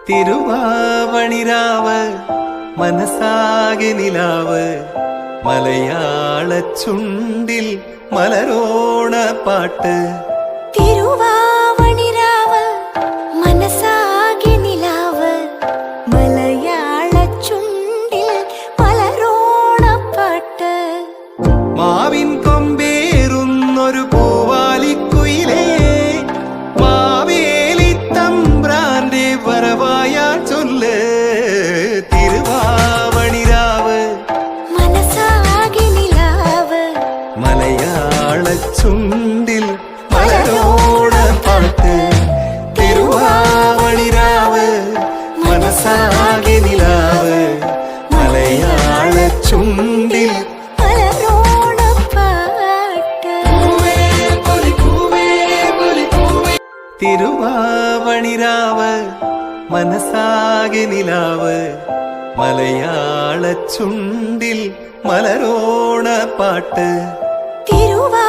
തിരുവാവണിരാവ് മനസാകെ നിലാവ് മലയാള ചുണ്ടിൽ മലരോണ പാട്ട്. തിരുവാവണിരാവ് മനസാകെ നിലാവ് മലയാള ചുണ്ടിൽ മലരോണ പാട്ട്. മാവിൻ കൊമ്പേറുന്നൊരു പൂവാലിക്കുയിലേ മാവേലി തമ്പ്രാന്റെ വരവായാ ചൊല്ല്. തിരുവാവണിരാവ് മനസാകെ നിലാവ് മലയാള ചുണ്ടിൽ മലരോണ പാട്ട്. തിരുവാവണിരാവ് മനസാകെ നിലാവ് മലയാള ചുണ്ടിൽ മലരോണ പാട്ട്. തിരുവാവണിരാവ് മനസാകെ നിലാവ് മലയാള ചുണ്ടിൽ മലരോണ പാട്ട്. തിരുവാ